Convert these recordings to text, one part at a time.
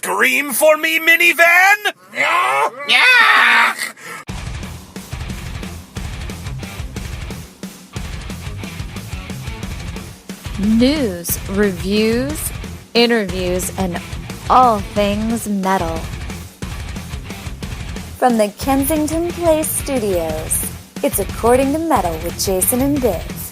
Scream for me, minivan! Yeah! News, reviews, interviews, and all things metal. From the Kensington Place Studios, it's According to Metal with Jason and Biz.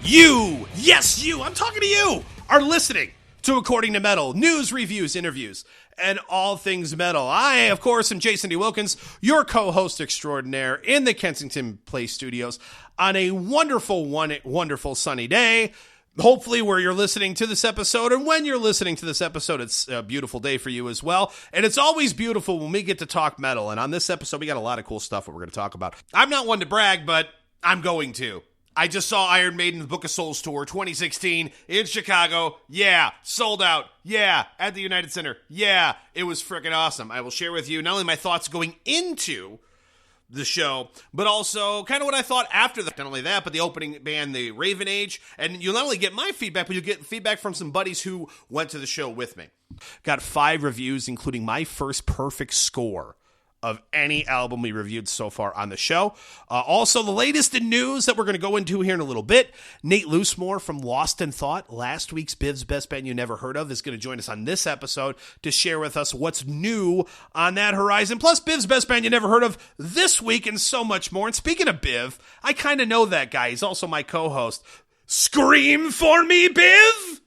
You, yes you, I'm talking to you, are listening to According to Metal, news, reviews, interviews, and all things metal. I, of course, am Jason D. Wilkins, your co-host extraordinaire in the Kensington Place Studios on a wonderful sunny day. Hopefully where you're listening to this episode, and when you're listening to this episode, it's a beautiful day for you as well. And it's always beautiful when we get to talk metal. And on this episode, we got a lot of cool stuff that we're going to talk about. I'm not one to brag, but I'm going to. I just saw Iron Maiden's Book of Souls Tour 2016 in Chicago. Yeah, sold out. Yeah, at the United Center. Yeah, it was freaking awesome. I will share with you not only my thoughts going into the show, but also kind of what I thought after that. Not only that, but the opening band, the Raven Age. And you'll not only get my feedback, but you'll get feedback from some buddies who went to the show with me. Got 5 reviews, including my first perfect score of any album we reviewed so far on the show. Also, the latest in news that we're going to go into here in a little bit. Nate Loosemore from Lost in Thought, last week's Biv's Best Band You Never Heard Of, is going to join us on this episode to share with us what's new on that horizon. Plus, Biv's Best Band You Never Heard Of this week and so much more. And speaking of Biv, I kind of know that guy. He's also my co-host. Scream for me, Biv!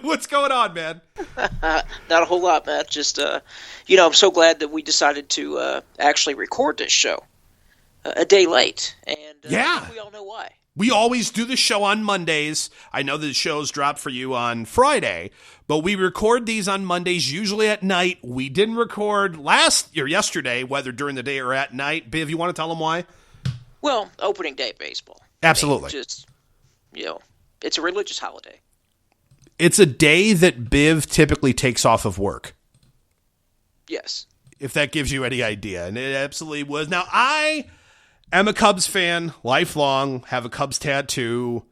What's going on, man? Not a whole lot, Matt. Just, I'm so glad that we decided to actually record this show a day late. And I think we all know why. We always do the show on Mondays. I know the shows drop for you on Friday, but we record these on Mondays, usually at night. We didn't record yesterday, whether during the day or at night. Biv, you want to tell them why? Well, opening day baseball. Absolutely. It's a religious holiday. It's a day that Biv typically takes off of work. Yes. If that gives you any idea. And it absolutely was. Now, I am a Cubs fan, lifelong, have a Cubs tattoo,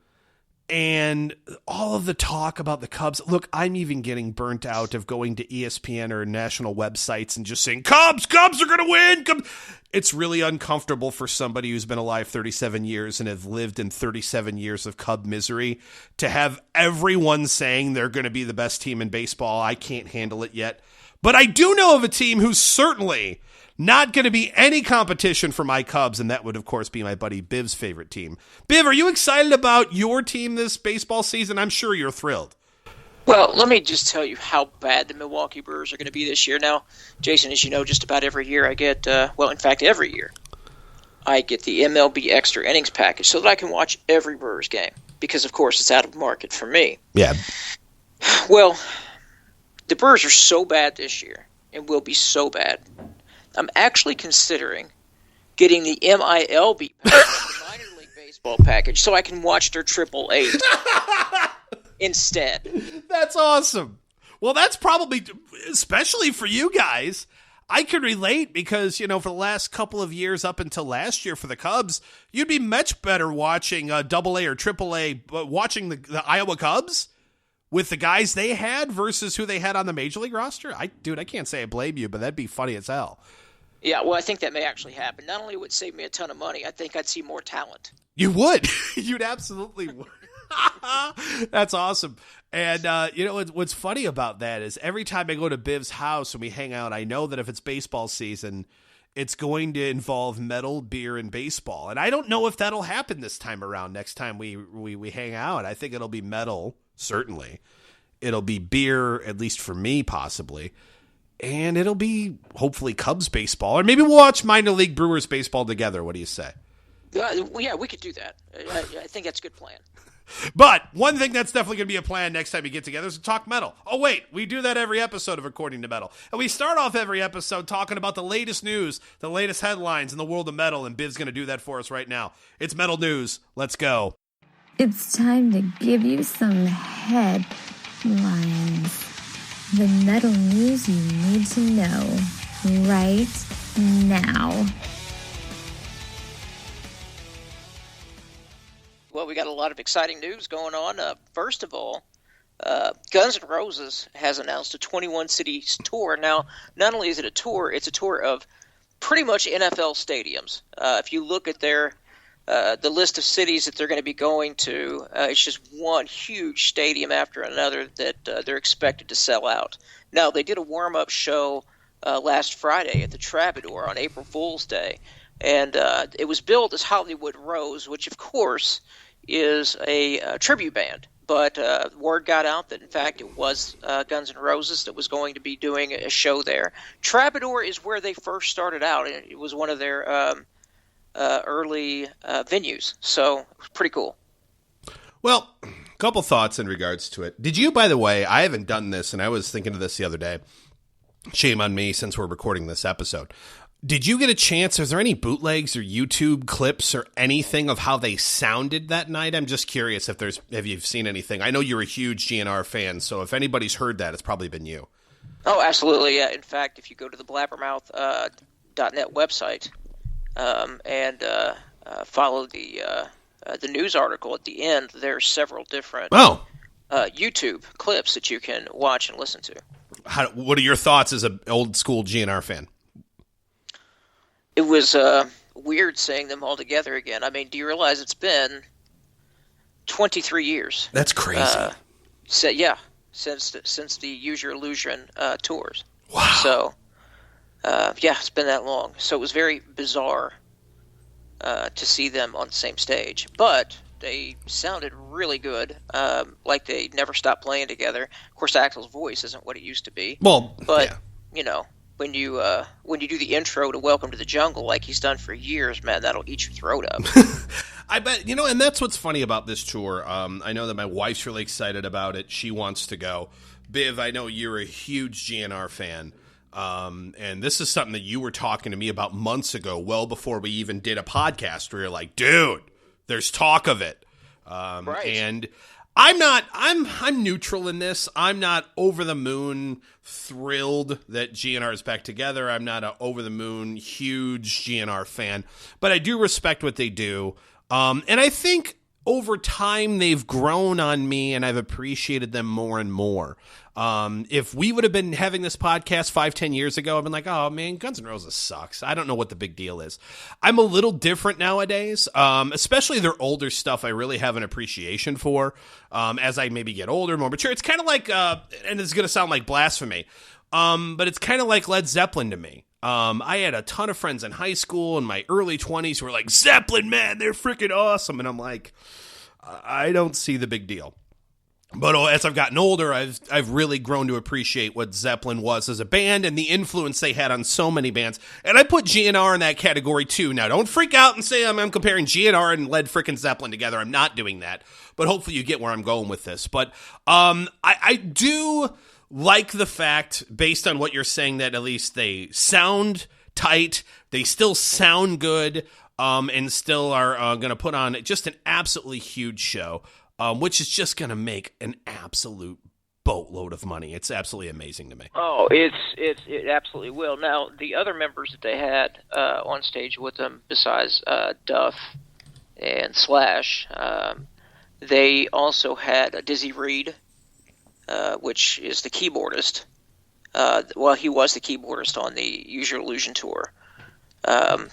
and all of the talk about the Cubs. Look, I'm even getting burnt out of going to ESPN or national websites and just saying, Cubs are going to win. Cubs. It's really uncomfortable for somebody who's been alive 37 years and have lived in 37 years of Cub misery to have everyone saying they're going to be the best team in baseball. I can't handle it yet. But I do know of a team who's certainly not going to be any competition for my Cubs, and that would, of course, be my buddy Biv's favorite team. Biv, are you excited about your team this baseball season? I'm sure you're thrilled. Well, let me just tell you how bad the Milwaukee Brewers are going to be this year. Now, Jason, as you know, just about every year I get, every year, I get the MLB Extra Innings package so that I can watch every Brewers game because, of course, it's out of market for me. Yeah. Well, the Brewers are so bad this year and will be so bad. I'm actually considering getting the MILB package, the minor league baseball package, so I can watch their Triple Eight instead. That's awesome. Well, that's probably, especially for you guys, I could relate because, for the last couple of years up until last year for the Cubs, you'd be much better watching Double-A or Triple-A, but watching the Iowa Cubs with the guys they had versus who they had on the Major League roster. I can't say I blame you, but that'd be funny as hell. Yeah, well, I think that may actually happen. Not only would it save me a ton of money, I think I'd see more talent. You would. You'd absolutely would. That's awesome. And, what's funny about that is every time I go to Biv's house and we hang out, I know that if it's baseball season, it's going to involve metal, beer, and baseball. And I don't know if that'll happen this time around next time we hang out. I think it'll be metal, certainly. It'll be beer, at least for me, possibly. And it'll be, hopefully, Cubs baseball. Or maybe we'll watch minor league Brewers baseball together. What do you say? Yeah, we could do that. I think that's a good plan. But one thing that's definitely going to be a plan next time we get together is to talk metal. Oh, wait, we do that every episode of According to Metal. And we start off every episode talking about the latest news, the latest headlines in the world of metal, and Biv's going to do that for us right now. It's Metal News. Let's go. It's time to give you some headlines. The metal news you need to know right now. Well, we got a lot of exciting news going on. First of all, Guns N' Roses has announced a 21 cities tour. Now, not only is it a tour, it's a tour of pretty much NFL stadiums. If you look at the list of cities that they're going to be going to, it's just one huge stadium after another that they're expected to sell out. Now, they did a warm-up show last Friday at the Troubadour on April Fool's Day, and it was billed as Hollywood Rose, which, of course, is a tribute band. But word got out that, in fact, it was Guns N' Roses that was going to be doing a show there. Troubadour is where they first started out, and it was one of their early venues. So it was pretty cool. Well, a couple thoughts in regards to it. Did you, by the way, I haven't done this, and I was thinking of this the other day. Shame on me since we're recording this episode. Did you get a chance? Is there any bootlegs or YouTube clips or anything of how they sounded that night? I'm just curious if you've seen anything. I know you're a huge GNR fan, so if anybody's heard that, it's probably been you. Oh, absolutely. Yeah. In fact, if you go to the blabbermouth.net website and follow the news article at the end, there's several different YouTube clips that you can watch and listen to. What are your thoughts as an old school GNR fan? It was weird seeing them all together again. I mean, do you realize it's been 23 years? That's crazy. Since the Use Your Illusion tours. Wow. So, it's been that long. So it was very bizarre to see them on the same stage. But they sounded really good, like they never stopped playing together. Of course, Axl's voice isn't what it used to be. Well, but, when you do the intro to Welcome to the Jungle like he's done for years, man, that'll eat your throat up. I bet, and that's what's funny about this tour. I know that my wife's really excited about it. She wants to go. Biv, I know you're a huge GNR fan. And this is something that you were talking to me about months ago, well before we even did a podcast, where you're like, dude, there's talk of it. Right. And I'm neutral in this. I'm not over the moon thrilled that GNR is back together. I'm not an over the moon huge GNR fan, but I do respect what they do. And I think over time they've grown on me, and I've appreciated them more and more. If we would have been having this podcast 5-10 years ago, I've been like, oh man, Guns N' Roses sucks. I don't know what the big deal is. I'm a little different nowadays, especially their older stuff. I really have an appreciation for, as I maybe get older, more mature. It's kind of like, and it's going to sound like blasphemy, but it's kind of like Led Zeppelin to me. I had a ton of friends in high school in my early 20s who were like, Zeppelin, man, they're freaking awesome. And I'm like, I don't see the big deal. But as I've gotten older, I've really grown to appreciate what Zeppelin was as a band and the influence they had on so many bands. And I put GNR in that category too. Now, don't freak out and say I'm comparing GNR and Led frickin' Zeppelin together. I'm not doing that. But hopefully you get where I'm going with this. But I do like the fact, based on what you're saying, that at least they sound tight. They still sound good, and still are going to put on just an absolutely huge show. Which is just going to make an absolute boatload of money. It's absolutely amazing to me. Oh, it absolutely will. Now, the other members that they had on stage with them, besides Duff and Slash, they also had Dizzy Reed, which is the keyboardist. He was the keyboardist on the Use Your Illusion tour. And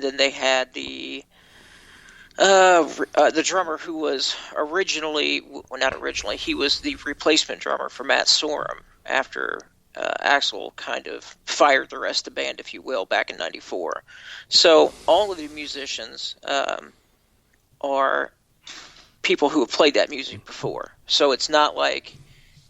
then they had the drummer who was he was the replacement drummer for Matt Sorum after Axl kind of fired the rest of the band, if you will, back in '94. So all of the musicians are people who have played that music before. So it's not like,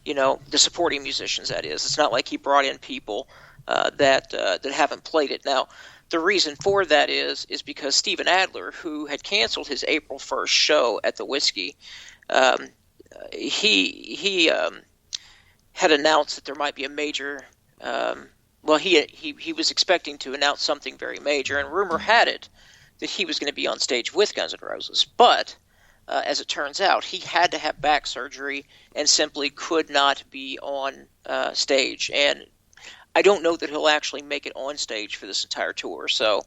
the supporting musicians, that is. It's not like he brought in people that haven't played it. Now, the reason for that is because Steven Adler, who had canceled his April 1st show at the Whiskey, he had announced that there might be a major. He was expecting to announce something very major, and rumor had it that he was going to be on stage with Guns N' Roses. But as it turns out, he had to have back surgery and simply could not be on stage. And I don't know that he'll actually make it on stage for this entire tour. So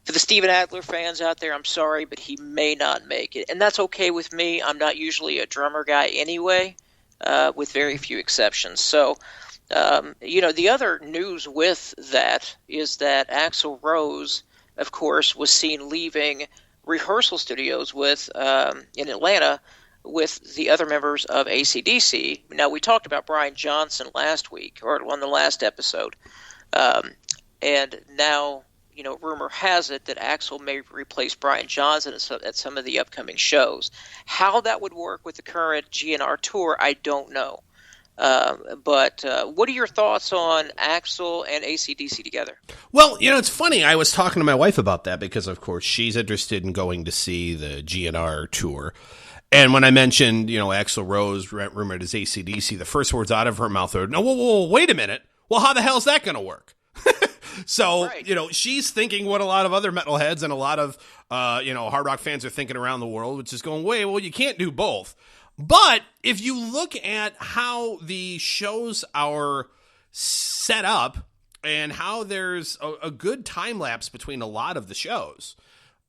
for the Steven Adler fans out there, I'm sorry, but he may not make it. And that's okay with me. I'm not usually a drummer guy anyway, with very few exceptions. So, the other news with that is that Axl Rose, of course, was seen leaving rehearsal studios in Atlanta with the other members of AC/DC. Now, we talked about Brian Johnson last week, or on the last episode. And now, rumor has it that Axl may replace Brian Johnson at some of the upcoming shows. How that would work with the current GNR tour, I don't know. But what are your thoughts on Axl and AC/DC together? Well, it's funny. I was talking to my wife about that because, of course, she's interested in going to see the GNR tour. And when I mentioned, Axl Rose rumored as AC/DC, the first words out of her mouth are, "No, whoa, wait a minute. Well, how the hell is that going to work?" So, right. She's thinking what a lot of other metalheads and a lot of, hard rock fans are thinking around the world, which is going, wait, well, you can't do both. But if you look at how the shows are set up and how there's a good time lapse between a lot of the shows,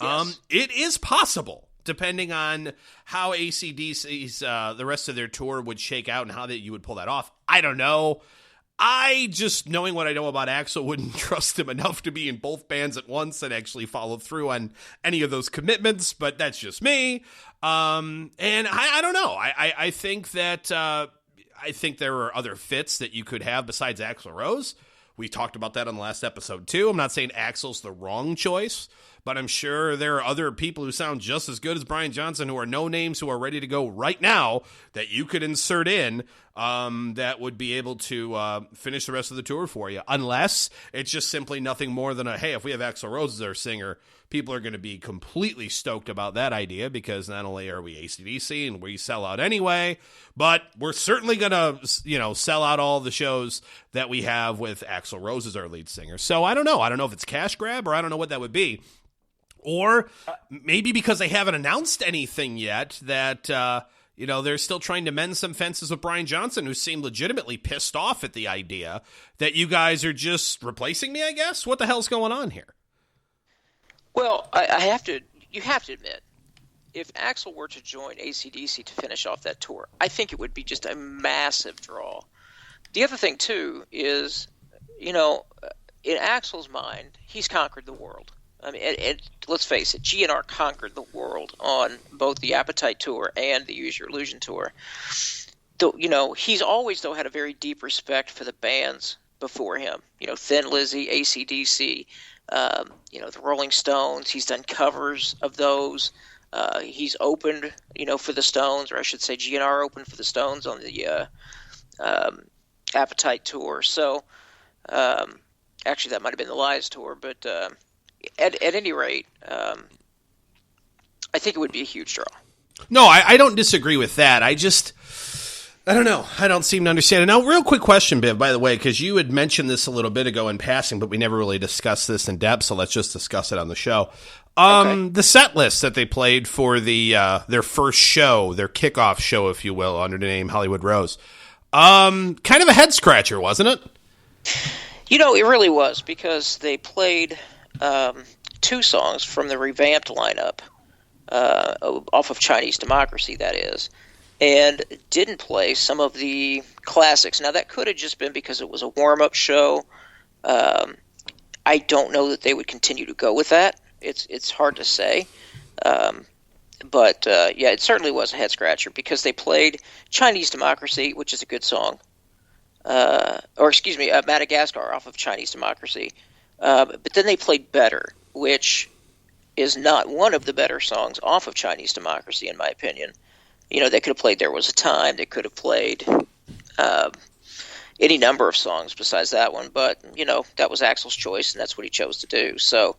Yes. it is possible, depending on how AC/DC's the rest of their tour would shake out and how you would pull that off. I don't know. I just, knowing what I know about Axl, wouldn't trust him enough to be in both bands at once and actually follow through on any of those commitments, but that's just me. And I don't know. I think that I think there are other fits that you could have besides Axl Rose. We talked about that on the last episode, too. I'm not saying Axl's the wrong choice, but I'm sure there are other people who sound just as good as Brian Johnson who are no names who are ready to go right now that you could insert in that would be able to finish the rest of the tour for you, unless it's just simply nothing more than hey, if we have Axl Rose as our singer, people are going to be completely stoked about that idea because not only are we AC/DC and we sell out anyway, but we're certainly going to, sell out all the shows that we have with Axl Rose as our lead singer. So I don't know. I don't know if it's cash grab or I don't know what that would be. Or maybe because they haven't announced anything yet that, they're still trying to mend some fences with Brian Johnson, who seemed legitimately pissed off at the idea that you guys are just replacing me, I guess. What the hell's going on here? Well, you have to admit, if Axl were to join AC/DC to finish off that tour, I think it would be just a massive draw. The other thing, too, is, in Axl's mind, he's conquered the world. I mean, let's face it, GNR conquered the world on both the Appetite Tour and the Use Your Illusion Tour. Though, he's always, had a very deep respect for the bands before him. Thin Lizzy, AC/DC, the Rolling Stones. He's done covers of those. He's opened, for the Stones, or I should say GNR opened for the Stones on the Appetite Tour. So, actually, that might have been the Lies Tour, but at any rate, I think it would be a huge draw. No, I don't disagree with that. I don't know. I don't seem to understand it. Now, real quick question, Biv, by the way, because you had mentioned this a little bit ago in passing, but we never really discussed this in depth, so let's just discuss it on the show. Okay. The set list that they played for their first show, their kickoff show, if you will, under the name Hollywood Rose, kind of a head-scratcher, wasn't it? It really was, because they played two songs from the revamped lineup, off of Chinese Democracy, that is, and didn't play some of the classics. Now, that could have just been because it was a warm-up show. I don't know that they would continue to go with that. It's hard to say. But it certainly was a head-scratcher because they played Chinese Democracy, which is a good song. Madagascar off of Chinese Democracy. But then they played Better, which is not one of the better songs off of Chinese Democracy, in my opinion. They could have played There Was a Time. They could have played any number of songs besides that one. But, that was Axl's choice, and that's what he chose to do. So,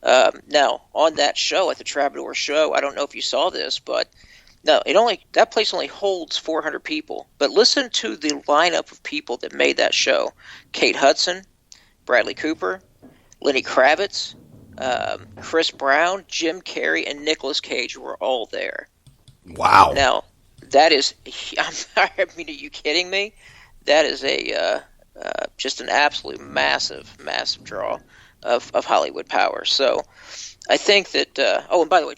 now, on that show, at the Troubadour show, I don't know if you saw this, but no, that place only holds 400 people. But listen to the lineup of people that made that show. Kate Hudson, Bradley Cooper, Lenny Kravitz, Chris Brown, Jim Carrey, and Nicolas Cage were all there. Wow. Now, that is, are you kidding me? That is just an absolute massive, massive draw. of Hollywood power. So I think that. Oh, and by the way,